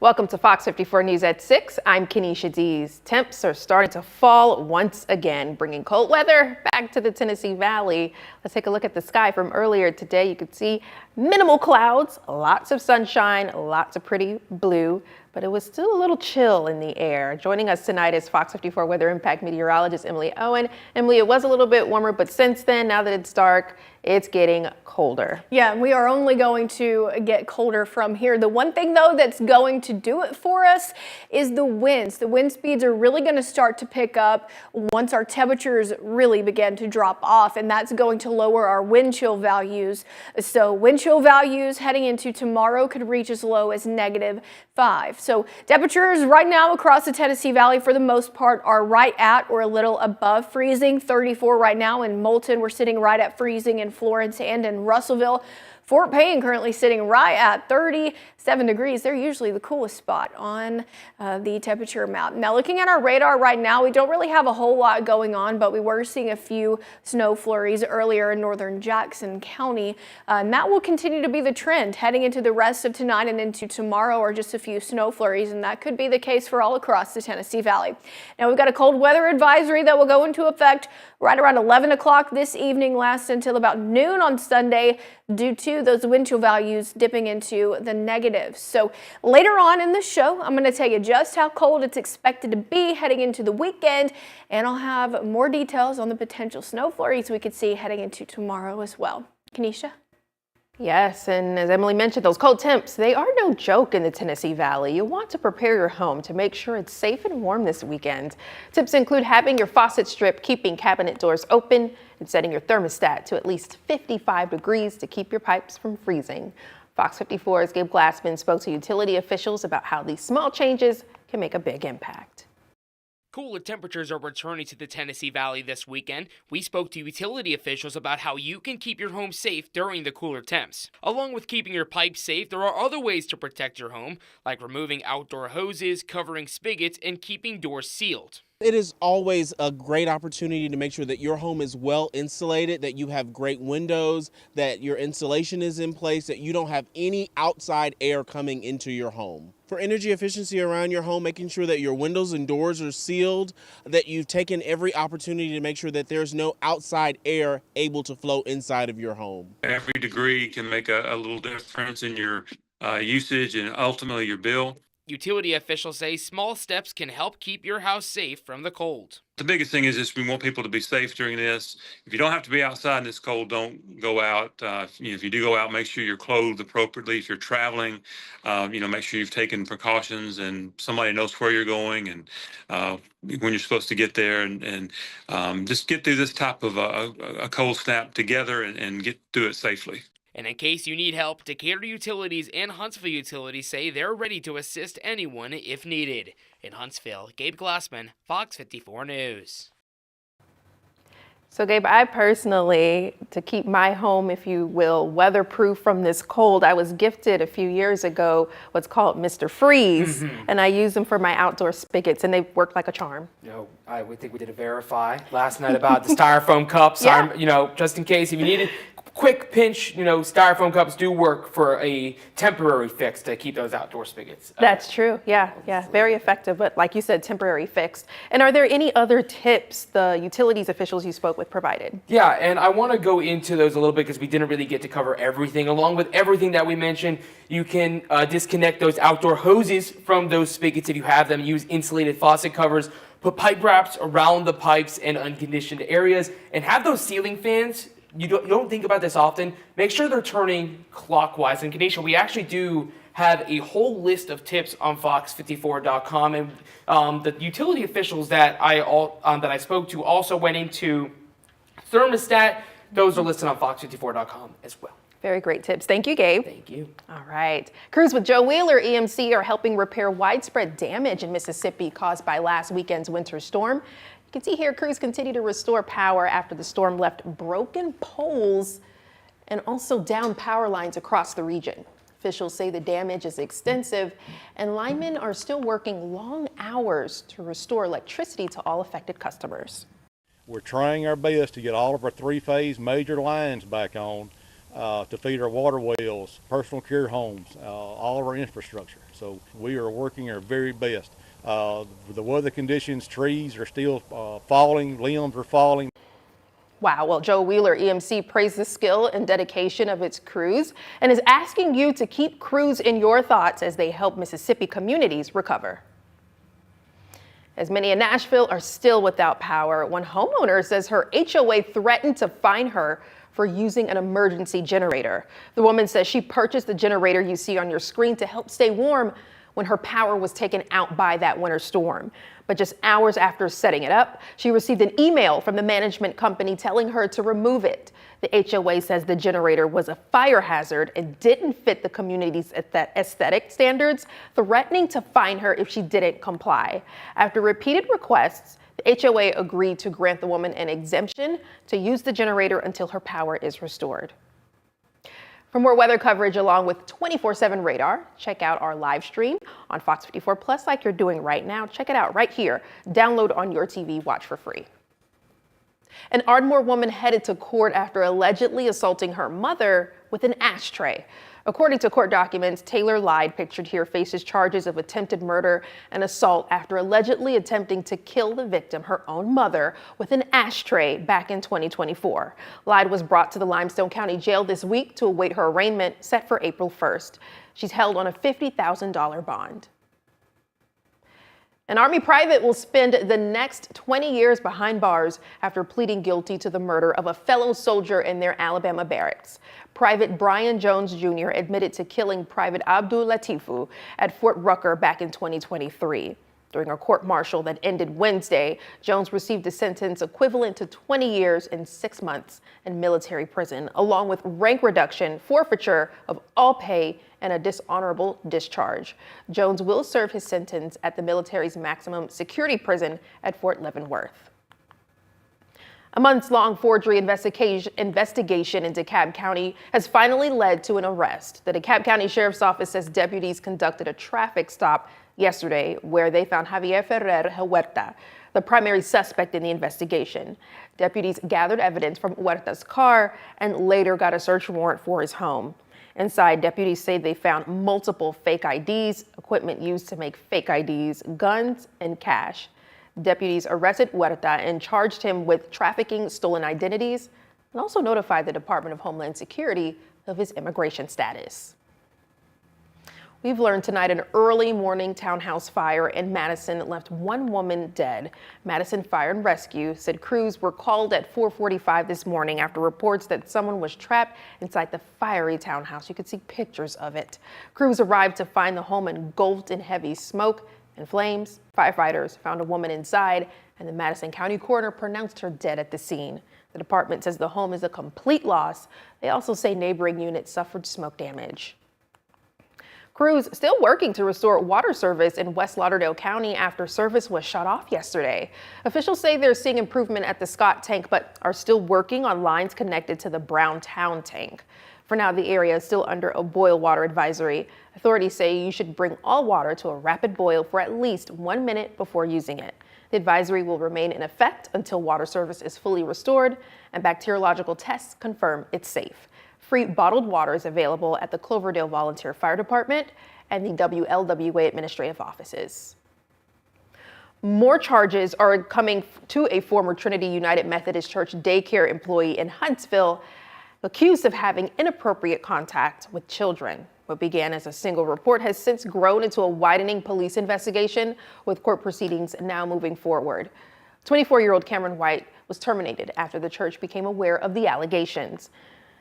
Welcome to Fox 54 News at 6. I'm Kenesha Dees. Temps are starting to fall once again, bringing cold weather back to the Tennessee Valley. Let's take a look at the sky from earlier today. You could see minimal clouds, lots of sunshine, lots of pretty blue, but it was still a little chill in the air. Joining us tonight is Fox 54 weather impact meteorologist Emily Owen. Emily, it was a little bit warmer, but since then, now that it's dark, it's getting colder. Yeah, we are only going to get colder from here. The one thing, though, that's going to do it for us is the winds. The wind speeds are really going to start to pick up once our temperatures really begin to drop off, and that's going to lower our wind chill values. So wind chill values heading into tomorrow could reach as low as -5. So temperatures right now across the Tennessee Valley for the most part are right at or a little above freezing. 34 right now in Moulton. We're sitting right at freezing in Florence and in Russellville. Fort Payne currently sitting right at 37 degrees. They're usually the coolest spot on the temperature map. Now looking at our radar right now, we don't really have a whole lot going on, but we were seeing a few snow flurries earlier in northern Jackson County. And that will continue to be the trend heading into the rest of tonight and into tomorrow, or just a few snow flurries. And that could be the case for all across the Tennessee Valley. Now we've got a cold weather advisory that will go into effect right around 11 o'clock this evening, lasts until about noon on Sunday due to those wind chill values dipping into the negatives. So later on in the show, I'm going to tell you just how cold it's expected to be heading into the weekend, and I'll have more details on the potential snow flurries we could see heading into tomorrow as well. Kenesha? Yes, and as Emily mentioned, those cold temps, they are no joke in the Tennessee Valley. You'll want to prepare your home to make sure it's safe and warm this weekend. Tips include having your faucet stripped, keeping cabinet doors open, and setting your thermostat to at least 55 degrees to keep your pipes from freezing. Fox 54's Gabe Glassman spoke to utility officials about how these small changes can make a big impact. Cooler temperatures are returning to the Tennessee Valley this weekend. We spoke to utility officials about how you can keep your home safe during the cooler temps. Along with keeping your pipes safe, there are other ways to protect your home, like removing outdoor hoses, covering spigots, and keeping doors sealed. It is always a great opportunity to make sure that your home is well insulated, that you have great windows, that your insulation is in place, that you don't have any outside air coming into your home. For energy efficiency around your home, making sure that your windows and doors are sealed, that you've taken every opportunity to make sure that there's no outside air able to flow inside of your home. Every degree can make a little difference in your usage and ultimately your bill. Utility officials say small steps can help keep your house safe from the cold. The biggest thing is just we want people to be safe during this. If you don't have to be outside in this cold, don't go out. If you do go out, make sure you're clothed appropriately. If you're traveling, make sure you've taken precautions and somebody knows where you're going and when you're supposed to get there, and just get through this type of a cold snap together and get through it safely. And in case you need help, Decatur Utilities and Huntsville Utilities say they're ready to assist anyone if needed. In Huntsville, Gabe Glassman, Fox 54 News. So Gabe, I personally, to keep my home, if you will, weatherproof from this cold, I was gifted a few years ago what's called Mr. Freeze, and I use them for my outdoor spigots, and they work like a charm. I would think we did a verify last night about the styrofoam cups. Yeah. Just in case if you needed quick pinch, styrofoam cups do work for a temporary fix to keep those outdoor spigots. That's true. Yeah, very effective. But like you said, temporary fix. And are there any other tips the utilities officials you spoke with provided? Yeah, and I want to go into those a little bit because we didn't really get to cover everything. Along with everything that we mentioned, you can disconnect those outdoor hoses from those spigots if you have them. Use insulated faucet covers. Put pipe wraps around the pipes and unconditioned areas, and have those ceiling fans. You don't think about this often. Make sure they're turning clockwise. And Kenesha, we actually do have a whole list of tips on fox54.com, and the utility officials that I spoke to also went into thermostat. Those are listed on fox54.com as well. Very great tips. Thank you, Gabe. Thank you. All right. Crews with Joe Wheeler EMC are helping repair widespread damage in Mississippi caused by last weekend's winter storm. You can see here crews continue to restore power after the storm left broken poles and also down power lines across the region. Officials say the damage is extensive and linemen are still working long hours to restore electricity to all affected customers. We're trying our best to get all of our three-phase major lines back on. to feed our water wells, personal care homes, all of our infrastructure. So we are working our very best. The weather conditions, trees are still falling, limbs are falling. Wow, well, Joe Wheeler EMC praised the skill and dedication of its crews and is asking you to keep crews in your thoughts as they help Mississippi communities recover. As many in Nashville are still without power, one homeowner says her HOA threatened to fine her for using an emergency generator. The woman says she purchased the generator you see on your screen to help stay warm when her power was taken out by that winter storm. But just hours after setting it up, she received an email from the management company telling her to remove it. The HOA says the generator was a fire hazard and didn't fit the community's aesthetic standards, threatening to fine her if she didn't comply. After repeated requests, the HOA agreed to grant the woman an exemption to use the generator until her power is restored. For more weather coverage along with 24/7 radar, check out our live stream on Fox 54 Plus like you're doing right now. Check it out right here. Download on your TV, watch for free. An Ardmore woman headed to court after allegedly assaulting her mother with an ashtray. According to court documents, Taylor Lyde, pictured here, faces charges of attempted murder and assault after allegedly attempting to kill the victim, her own mother, with an ashtray back in 2024. Lyde was brought to the Limestone County Jail this week to await her arraignment set for April 1st. She's held on a $50,000 bond. An Army private will spend the next 20 years behind bars after pleading guilty to the murder of a fellow soldier in their Alabama barracks. Private Brian Jones Jr. admitted to killing Private Abdul Latifu at Fort Rucker back in 2023. During a court-martial that ended Wednesday, Jones received a sentence equivalent to 20 years and 6 months in military prison, along with rank reduction, forfeiture of all pay, and a dishonorable discharge. Jones will serve his sentence at the military's maximum security prison at Fort Leavenworth. A months-long forgery investigation in DeKalb County has finally led to an arrest. The DeKalb County Sheriff's Office says deputies conducted a traffic stop yesterday where they found Javier Ferrer Huerta, the primary suspect in the investigation. Deputies gathered evidence from Huerta's car and later got a search warrant for his home. Inside, deputies say they found multiple fake IDs, equipment used to make fake IDs, guns, and cash. Deputies arrested Huerta and charged him with trafficking stolen identities and also notified the Department of Homeland Security of his immigration status. We've learned tonight an early morning townhouse fire in Madison left one woman dead. Madison Fire and Rescue said crews were called at 4:45 this morning after reports that someone was trapped inside the fiery townhouse. You could see pictures of it. Crews arrived to find the home engulfed in heavy smoke and flames. Firefighters found a woman inside, and the Madison County coroner pronounced her dead at the scene. The department says the home is a complete loss. They also say neighboring units suffered smoke damage. Crews still working to restore water service in West Lauderdale County after service was shut off yesterday. Officials say they're seeing improvement at the Scott tank, but are still working on lines connected to the Browntown tank. For now, the area is still under a boil water advisory. Authorities say you should bring all water to a rapid boil for at least 1 minute before using it. The advisory will remain in effect until water service is fully restored and bacteriological tests confirm it's safe. Free bottled water is available at the Cloverdale Volunteer Fire Department and the WLWA administrative offices. More charges are coming to a former Trinity United Methodist Church daycare employee in Huntsville, accused of having inappropriate contact with children. What began as a single report has since grown into a widening police investigation, with court proceedings now moving forward. 24-year-old Cameron White was terminated after the church became aware of the allegations.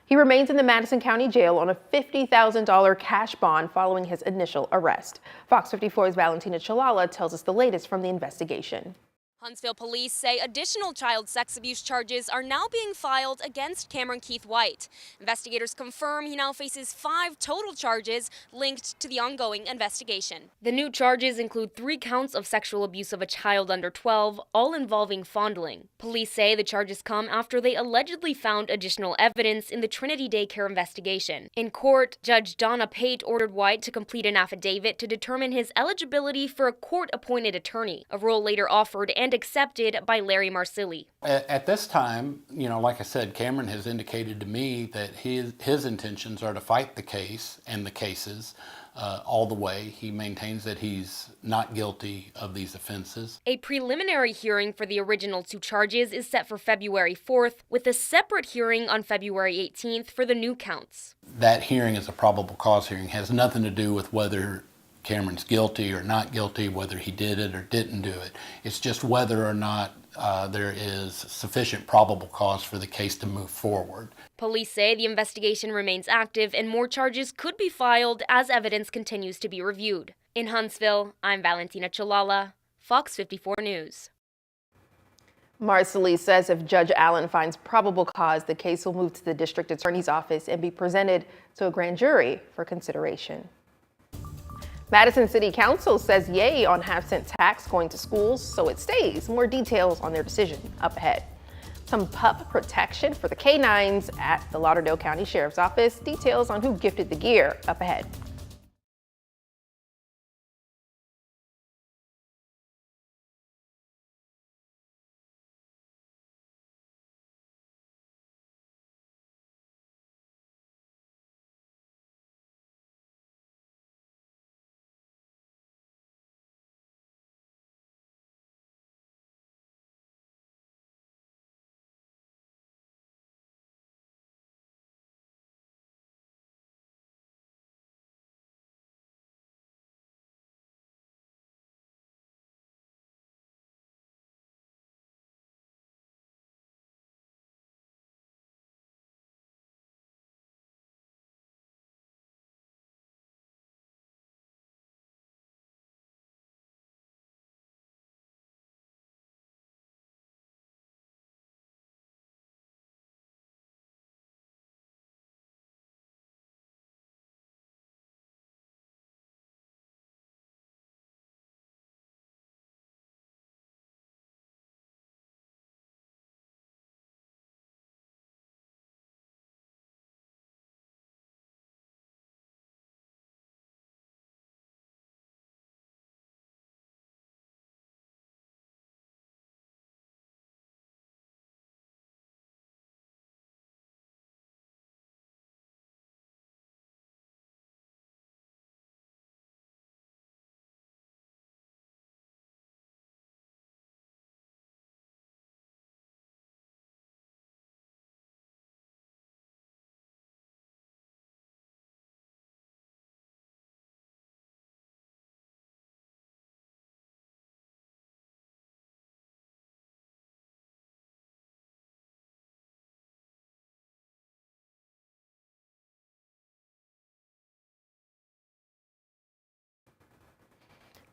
He remains in the Madison County Jail on a $50,000 cash bond following his initial arrest. Fox 54's Valentina Chalala tells us the latest from the investigation. Huntsville police say additional child sex abuse charges are now being filed against Cameron Keith White. Investigators confirm he now faces 5 total charges linked to the ongoing investigation. The new charges include 3 counts of sexual abuse of a child under 12, all involving fondling. Police say the charges come after they allegedly found additional evidence in the Trinity daycare investigation. In court, Judge Donna Pate ordered White to complete an affidavit to determine his eligibility for a court-appointed attorney, a role later offered and and accepted by Larry Marsili. At this time, like I said, Cameron has indicated to me that his intentions are to fight the case and the cases all the way. He maintains that he's not guilty of these offenses. A preliminary hearing for the original 2 charges is set for February 4th, with a separate hearing on February 18th for the new counts. That hearing is a probable cause hearing. It has nothing to do with whether Cameron's guilty or not guilty, whether he did it or didn't do it. It's just whether or not there is sufficient probable cause for the case to move forward. Police say the investigation remains active and more charges could be filed as evidence continues to be reviewed. In Huntsville, I'm Valentina Chalala, Fox 54 News. Marsili says if Judge Allen finds probable cause, the case will move to the district attorney's office and be presented to a grand jury for consideration. Madison City Council says yay on half-cent tax going to schools, so it stays. More details on their decision up ahead. Some pup protection for the canines at the Lauderdale County Sheriff's Office. Details on who gifted the gear up ahead.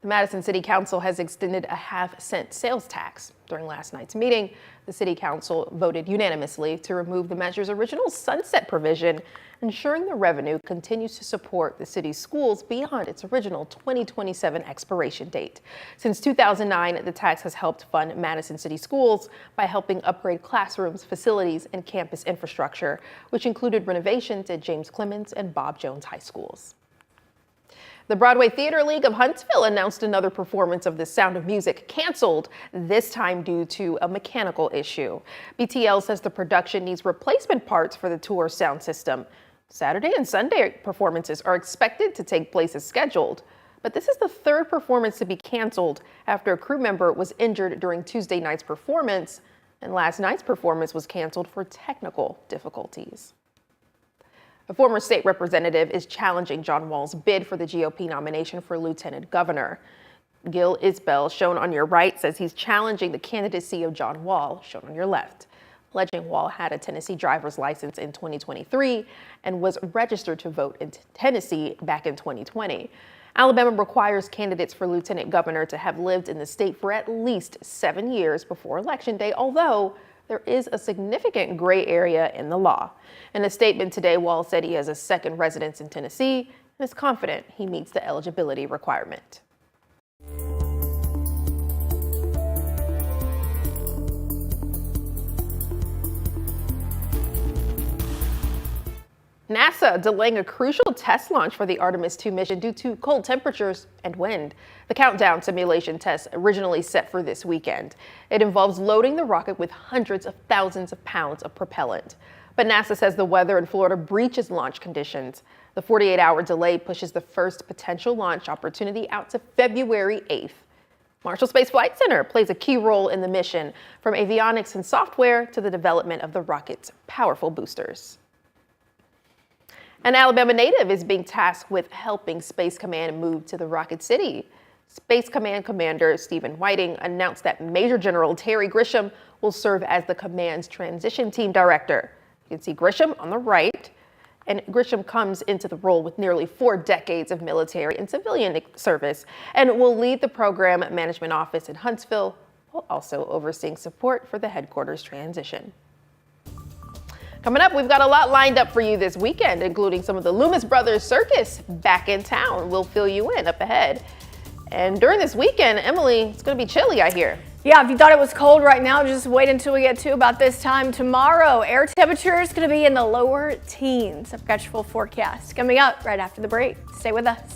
The Madison City Council has extended a half-cent sales tax. During last night's meeting, the City Council voted unanimously to remove the measure's original sunset provision, ensuring the revenue continues to support the city's schools beyond its original 2027 expiration date. Since 2009, the tax has helped fund Madison City schools by helping upgrade classrooms, facilities, and campus infrastructure, which included renovations at James Clemens and Bob Jones High Schools. The Broadway Theater League of Huntsville announced another performance of The Sound of Music canceled, this time due to a mechanical issue. BTL says the production needs replacement parts for the tour sound system. Saturday and Sunday performances are expected to take place as scheduled, but this is the third performance to be canceled after a crew member was injured during Tuesday night's performance, and last night's performance was canceled for technical difficulties. A former state representative is challenging John Wall's bid for the GOP nomination for lieutenant governor. Gil Isbell, shown on your right, says he's challenging the candidacy of John Wall, shown on your left, alleging Wall had a Tennessee driver's license in 2023 and was registered to vote in Tennessee back in 2020. Alabama requires candidates for lieutenant governor to have lived in the state for at least 7 years before Election Day, although there is a significant gray area in the law. In a statement today, Wall said he has a second residence in Tennessee and is confident he meets the eligibility requirement. NASA delaying a crucial test launch for the Artemis 2 mission due to cold temperatures and wind. The countdown simulation test originally set for this weekend. It involves loading the rocket with hundreds of thousands of pounds of propellant. But NASA says the weather in Florida breaches launch conditions. The 48-hour delay pushes the first potential launch opportunity out to February 8th. Marshall Space Flight Center plays a key role in the mission, from avionics and software to the development of the rocket's powerful boosters. An Alabama native is being tasked with helping Space Command move to the Rocket City. Space Command Commander Stephen Whiting announced that Major General Terry Grisham will serve as the command's transition team director. You can see Grisham on the right, and Grisham comes into the role with nearly 4 decades of military and civilian service and will lead the program management office in Huntsville, while also overseeing support for the headquarters transition. Coming up, we've got a lot lined up for you this weekend, including some of the Loomis Brothers Circus back in town. We'll fill you in up ahead. And during this weekend, Emily, it's going to be chilly, I hear. Yeah, if you thought it was cold right now, just wait until we get to about this time tomorrow. Air temperature is going to be in the lower teens. I've got your full forecast coming up right after the break. Stay with us.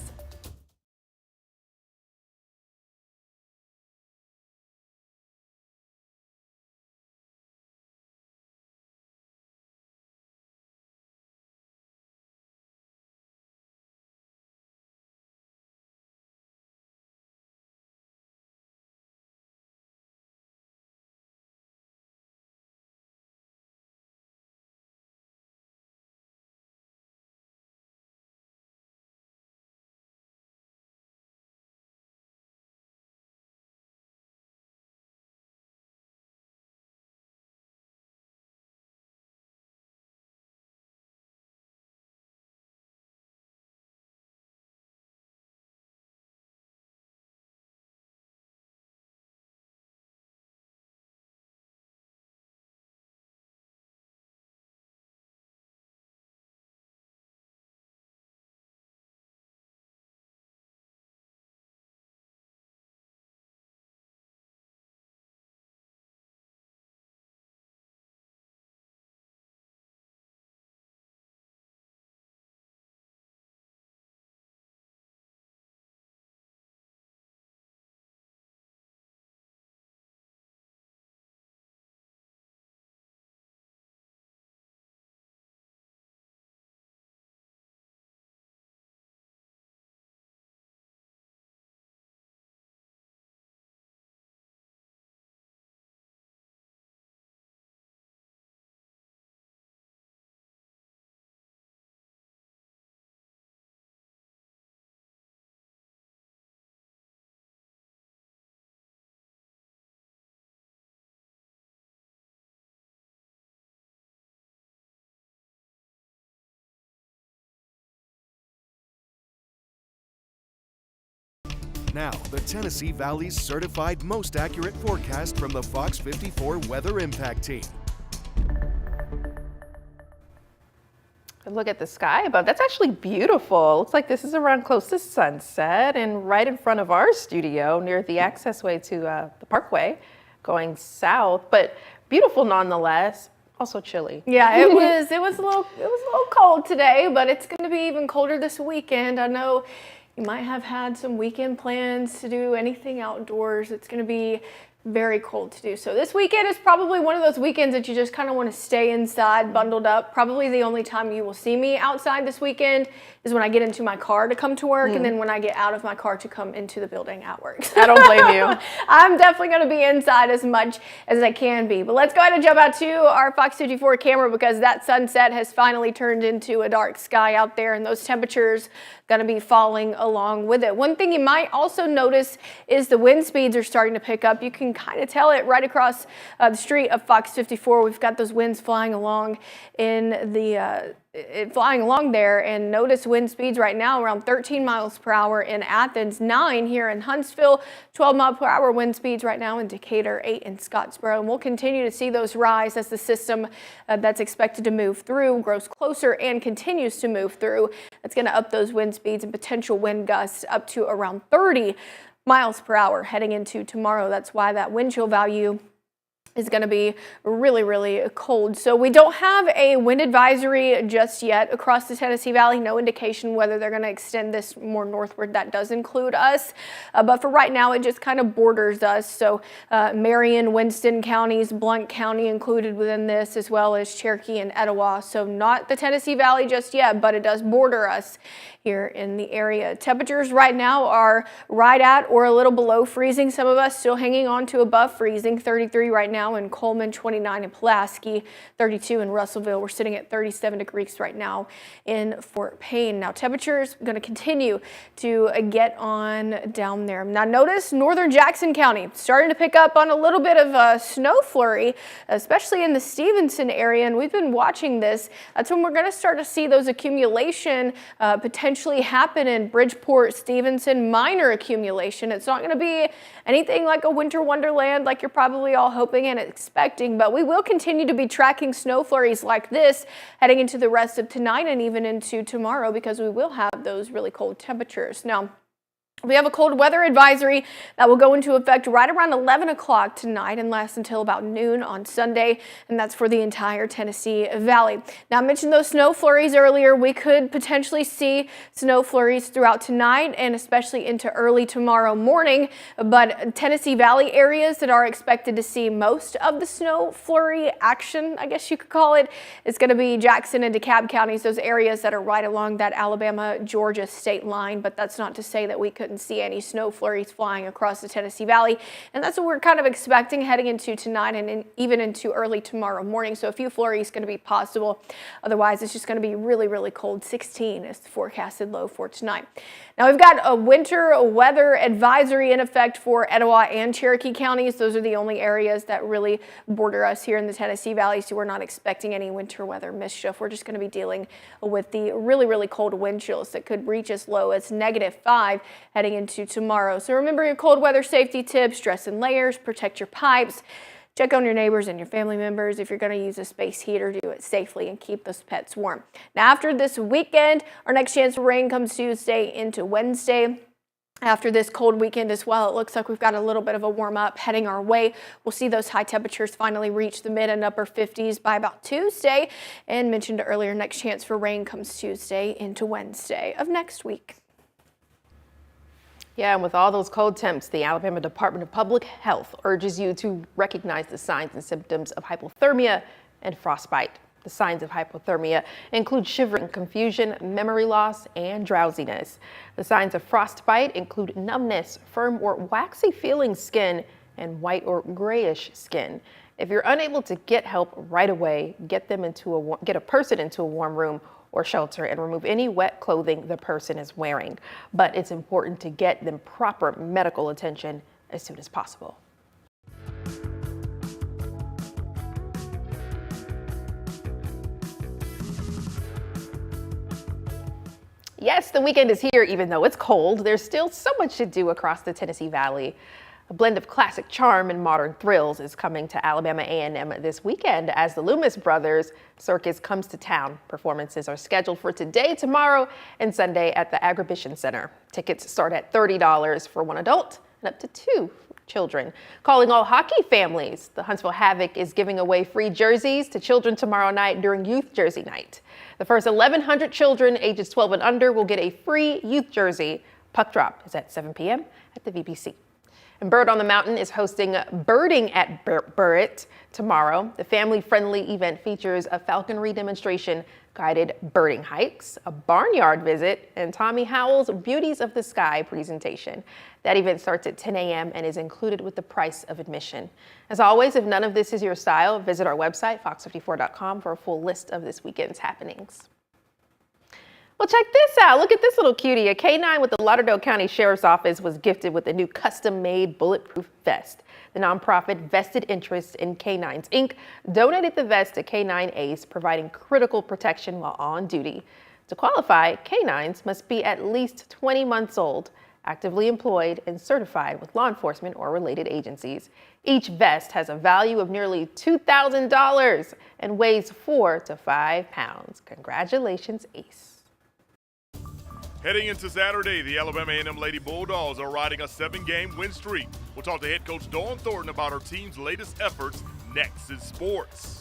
Now, the Tennessee Valley's certified most accurate forecast from the FOX54 Weather Impact Team. Look at the sky above. That's actually beautiful. Looks like this is around close to sunset and right in front of our studio near the accessway to the Parkway going south, but beautiful nonetheless. Also chilly. Yeah, it was a little cold today, but it's going to be even colder this weekend. I know you might have had some weekend plans to do anything outdoors. It's going to be very cold to do. So this weekend is probably one of those weekends that you just kind of want to stay inside, bundled up. Probably the only time you will see me outside this weekend is when I get into my car to come to work, and then when I get out of my car to come into the building at work. I don't blame you. I'm definitely going to be inside as much as I can be. But let's go ahead and jump out to our FOX54 camera, because that sunset has finally turned into a dark sky out there, and those temperatures going to be falling along with it. One thing you might also notice is the wind speeds are starting to pick up. You can kind of tell it right across the street of FOX54. We've got those winds flying along in the flying along there, and notice wind speeds right now around 13 miles per hour in Athens, 9 here in Huntsville, 12 mile per hour wind speeds right now in Decatur, 8 in Scottsboro. And we'll continue to see those rise as the system that's expected to move through grows closer and continues to move through. That's going to up those wind speeds and potential wind gusts up to around 30 miles per hour heading into tomorrow. That's why that wind chill value is going to be really, really cold. So we don't have a wind advisory just yet across the Tennessee Valley. No indication whether they're going to extend this more northward. That does include us. But for right now, it just kind of borders us. So Marion, Winston counties, Blount County included within this, as well as Cherokee and Etowah. So not the Tennessee Valley just yet, but it does border us here in the area. Temperatures right now are right at or a little below freezing. Some of us still hanging on to above freezing. 33 right now in Coleman, 29 in Pulaski, 32 in Russellville. We're sitting at 37 degrees right now in Fort Payne. Now temperatures going to continue to get on down there. Now notice northern Jackson County starting to pick up on a little bit of a snow flurry, especially in the Stevenson area, and we've been watching this. That's when we're going to start to see those accumulation potentially happen in Bridgeport, Stevenson, minor accumulation. It's not going to be anything like a winter wonderland like you're probably all hoping and expecting, but we will continue to be tracking snow flurries like this heading into the rest of tonight and even into tomorrow, because we will have those really cold temperatures. Now, we have a cold weather advisory that will go into effect right around 11 o'clock tonight and last until about noon on Sunday, and that's for the entire Tennessee Valley. Now, I mentioned those snow flurries earlier. We could potentially see snow flurries throughout tonight and especially into early tomorrow morning, but Tennessee Valley areas that are expected to see most of the snow flurry action, I guess you could call it, is going to be Jackson and DeKalb counties, those areas that are right along that Alabama-Georgia state line, but that's not to say that we couldn't see any snow flurries flying across the Tennessee Valley, and that's what we're kind of expecting heading into tonight and even into early tomorrow morning. So a few flurries going to be possible. Otherwise, it's just going to be really, really cold. 16 is the forecasted low for tonight. Now we've got a winter weather advisory in effect for Etowah and Cherokee counties. Those are the only areas that really border us here in the Tennessee Valley, so we're not expecting any winter weather mischief. We're just going to be dealing with the really, really cold wind chills that could reach as low as -5 heading into tomorrow. So remember your cold weather safety tips: dress in layers, protect your pipes, check on your neighbors and your family members. If you're going to use a space heater, do it safely and keep those pets warm. Now, after this weekend, our next chance for rain comes Tuesday into Wednesday. After this cold weekend as well, it looks like we've got a little bit of a warm up heading our way. We'll see those high temperatures finally reach the mid and upper 50s by about Tuesday. And mentioned earlier, next chance for rain comes Tuesday into Wednesday of next week. Yeah, and with all those cold temps, the Alabama Department of Public Health urges you to recognize the signs and symptoms of hypothermia and frostbite. The signs of hypothermia include shivering, confusion, memory loss, and drowsiness. The signs of frostbite include numbness, firm or waxy feeling skin, and white or grayish skin. If you're unable to get help right away, get a person into a warm room or shelter and remove any wet clothing the person is wearing. But it's important to get them proper medical attention as soon as possible. Yes, the weekend is here. Even though it's cold, there's still so much to do across the Tennessee Valley. A blend of classic charm and modern thrills is coming to Alabama A&M this weekend as the Loomis Brothers Circus comes to town. Performances are scheduled for today, tomorrow, and Sunday at the Agribition Center. Tickets start at $30 for one adult and up to 2 children. Calling all hockey families, the Huntsville Havoc is giving away free jerseys to children tomorrow night during Youth Jersey Night. The first 1,100 children ages 12 and under will get a free youth jersey. Puck drop is at 7 p.m. at the VBC. And Bird on the Mountain is hosting Birding at Burritt tomorrow. The family-friendly event features a falconry demonstration, guided birding hikes, a barnyard visit, and Tommy Howell's Beauties of the Sky presentation. That event starts at 10 a.m. and is included with the price of admission. As always, if none of this is your style, visit our website, fox54.com, for a full list of this weekend's happenings. Well, check this out. Look at this little cutie. A K9 with the Lauderdale County Sheriff's Office was gifted with a new custom-made bulletproof vest. The nonprofit Vested Interest in Canines, Inc. donated the vest to K9 Ace, providing critical protection while on duty. To qualify, canines must be at least 20 months old, actively employed, and certified with law enforcement or related agencies. Each vest has a value of nearly $2,000 and weighs 4 to 5 pounds. Congratulations, Ace. Heading into Saturday, the Alabama A&M Lady Bulldogs are riding a 7-game win streak. We'll talk to head coach Dawn Thornton about her team's latest efforts next in sports.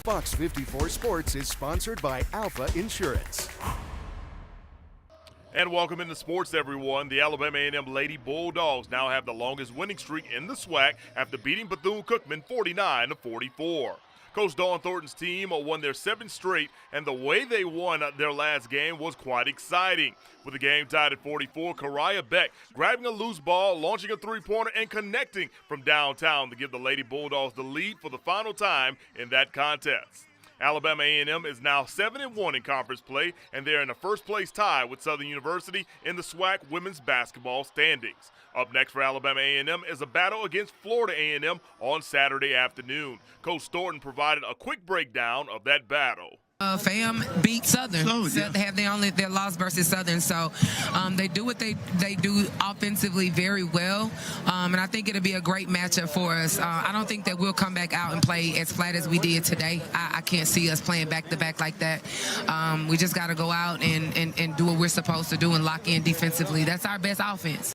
Fox 54 Sports is sponsored by Alpha Insurance. And welcome into sports, everyone. The Alabama A&M Lady Bulldogs now have the longest winning streak in the SWAC after beating Bethune-Cookman 49-44. Coach Dawn Thornton's team won their 7th straight, and the way they won their last game was quite exciting. With the game tied at 44, Kariah Beck grabbing a loose ball, launching a three-pointer, and connecting from downtown to give the Lady Bulldogs the lead for the final time in that contest. Alabama A&M is now 7-1 in conference play, and they're in a first-place tie with Southern University in the SWAC women's basketball standings. Up next for Alabama A&M is a battle against Florida A&M on Saturday afternoon. Coach Thornton provided a quick breakdown of that battle. FAM beat Southern. They have their loss versus Southern, so they do what they do offensively very well, and I think it'll be a great matchup for us. I don't think that we'll come back out and play as flat as we did today. I can't see us playing back-to-back like that. We just got to go out and do what we're supposed to do and lock in defensively. That's our best offense.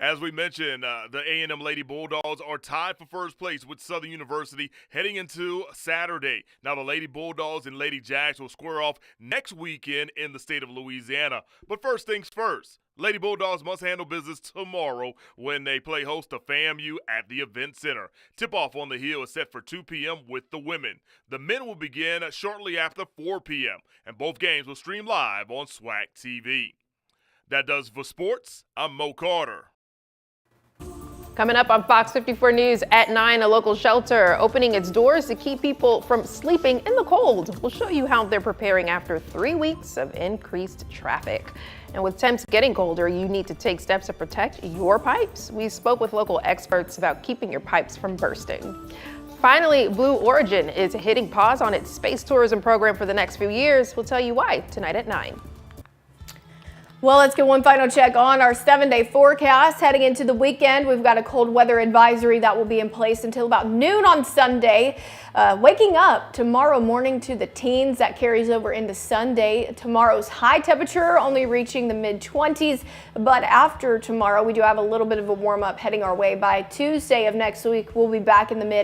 As we mentioned, the A&M Lady Bulldogs are tied for first place with Southern University heading into Saturday. Now, the Lady Bulldogs and Lady Jacks will square off next weekend in the state of Louisiana. But first things first, Lady Bulldogs must handle business tomorrow when they play host to FAMU at the Event Center. Tip-off on the Hill is set for 2 p.m. with the women. The men will begin shortly after 4 p.m., and both games will stream live on SWAC TV. That does it for sports. I'm Mo Carter. Coming up on Fox 54 News at 9, a local shelter opening its doors to keep people from sleeping in the cold. We'll show you how they're preparing after 3 weeks of increased traffic. And with temps getting colder, you need to take steps to protect your pipes. We spoke with local experts about keeping your pipes from bursting. Finally, Blue Origin is hitting pause on its space tourism program for the next few years. We'll tell you why tonight at 9. Well, let's get one final check on our 7-day forecast. Heading into the weekend, we've got a cold weather advisory that will be in place until about noon on Sunday. Waking up tomorrow morning to the teens, that carries over into Sunday. Tomorrow's high temperature only reaching the mid-20s, but after tomorrow, we do have a little bit of a warm up heading our way. By Tuesday of next week, we'll be back in the mid